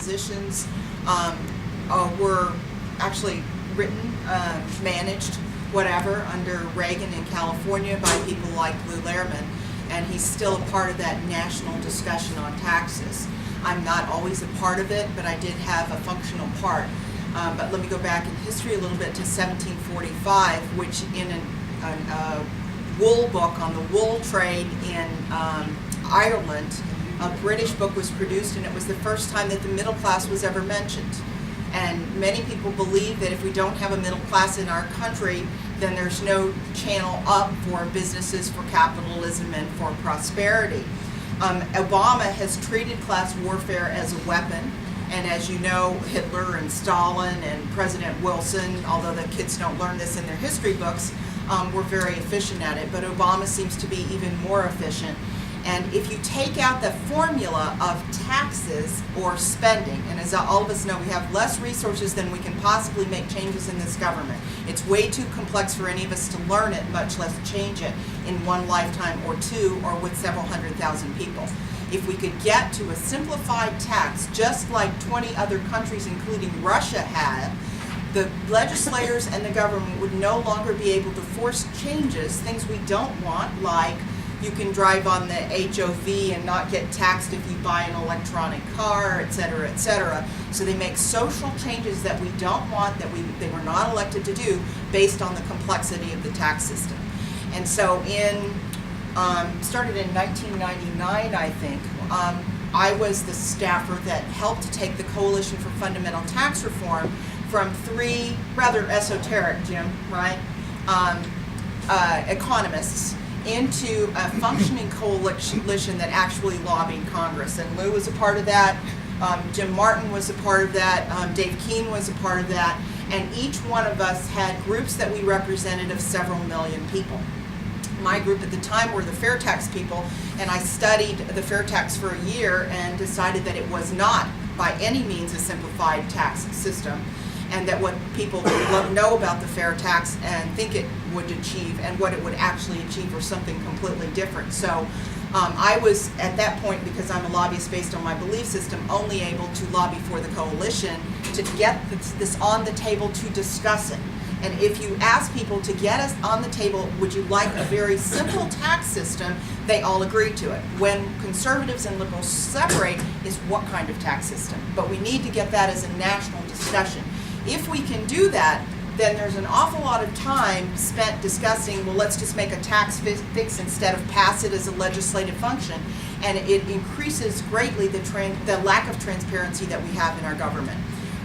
propositions were actually written, managed, whatever, under Reagan in California by people like Lou Lehrman, and he's still a part of that national discussion on taxes. I'm not always a part of it, but I did have a functional part. But let me go back in history a little bit to 1745, which in a wool book on the wool trade in Ireland, a British book was produced, and it was the first time that the middle class was ever mentioned. And many people believe that if we don't have a middle class in our country, then there's no channel up for businesses, for capitalism, and for prosperity. Obama has treated class warfare as a weapon, and as you know, Hitler and Stalin and President Wilson, although the kids don't learn this in their history books, were very efficient at it, but Obama seems to be even more efficient. And if you take out the formula of taxes or spending, and as all of us know, we have less resources than we can possibly make changes in this government. It's way too complex for any of us to learn it, much less change it in one lifetime or two, or with several 100,000 people. If we could get to a simplified tax, just like 20 other countries, including Russia, had, the legislators and the government would no longer be able to force changes, things we don't want, like you can drive on the HOV and not get taxed if you buy an electronic car, et cetera, et cetera. So they make social changes that we don't want, that they were not elected to do, based on the complexity of the tax system. And so started in 1999, I think, I was the staffer that helped to take the Coalition for Fundamental Tax Reform from three rather esoteric, Jim, right, economists into a functioning coalition that actually lobbied Congress. And Lou was a part of that, Jim Martin was a part of that, Dave Keene was a part of that, and each one of us had groups that we represented of several million people. My group at the time were the fair tax people, and I studied the fair tax for a year and decided that it was not by any means a simplified tax system, and that what people know about the fair tax and think it would achieve and what it would actually achieve were something completely different. So I was, at that point, because I'm a lobbyist based on my belief system, only able to lobby for the coalition to get this on the table to discuss it. And if you ask people to get us on the table, would you like a very simple tax system, they all agree to it. When conservatives and liberals separate is what kind of tax system. But we need to get that as a national discussion. If we can do that, then there's an awful lot of time spent discussing, well, let's just make a tax fix instead of pass it as a legislative function. And it increases greatly the lack of transparency that we have in our government.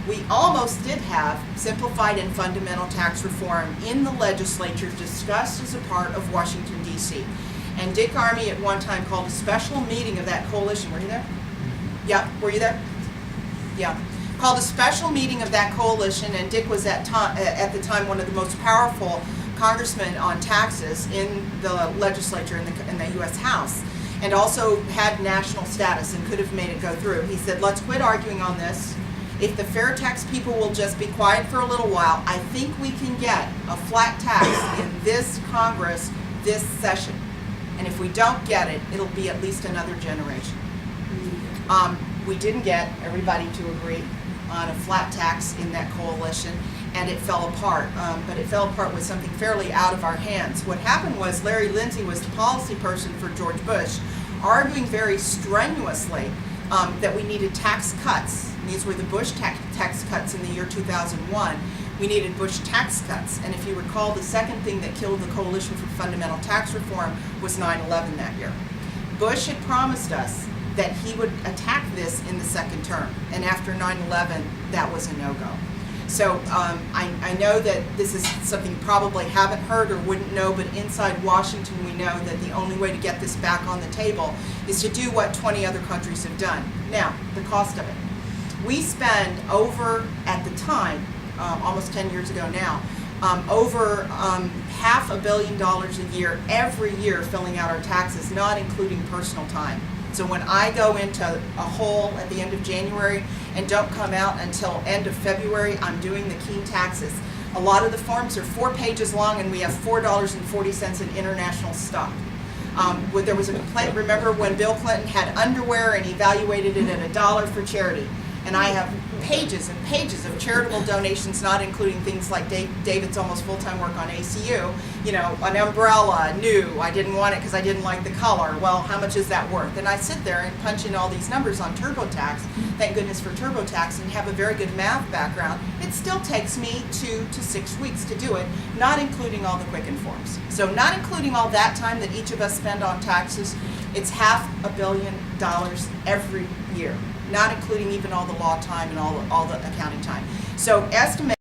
We almost did have simplified and fundamental tax reform in the legislature discussed as a part of Washington, D.C. And Dick Armey at one time called a special meeting of that coalition. Were you there? Yeah, were you there? Yeah. Called a special meeting of that coalition, and Dick was at the time one of the most powerful congressmen on taxes in the legislature in the U.S. House, and also had national status and could have made it go through. He said, let's quit arguing on this. If the fair tax people will just be quiet for a little while, I think we can get a flat tax in this Congress this session. And if we don't get it, it'll be at least another generation. We didn't get everybody to agree on a flat tax in that coalition, and it fell apart. But it fell apart with something fairly out of our hands. What happened was Larry Lindsey was the policy person for George Bush, arguing very strenuously that we needed tax cuts. And these were the Bush tax cuts in the year 2001. We needed Bush tax cuts. And if you recall, the second thing that killed the Coalition for Fundamental Tax Reform was 9/11 that year. Bush had promised us that he would attack this in the second term. And after 9/11, that was a no-go. So I know that this is something you probably haven't heard or wouldn't know, but inside Washington we know that the only way to get this back on the table is to do what 20 other countries have done. Now, the cost of it. We spend over, at the time, almost 10 years ago now, over $500 million a year, every year, filling out our taxes, not including personal time. So when I go into a hole at the end of January and don't come out until end of February, I'm doing the Keene taxes. A lot of the forms are 4 pages long, and we have $4.40 in international stock. There was a complaint, remember when Bill Clinton had underwear and evaluated it at $1 for charity. And I have pages and pages of charitable donations, not including things like David's almost full-time work on ACU. You know, an umbrella, new, I didn't want it because I didn't like the color. Well, how much is that worth? And I sit there and punch in all these numbers on TurboTax, thank goodness for TurboTax, and have a very good math background. It still takes me 2 to 6 weeks to do it, not including all the Quicken forms. So not including all that time that each of us spend on taxes, it's $500 million every year, not including even all the law time and all the accounting time. So estimate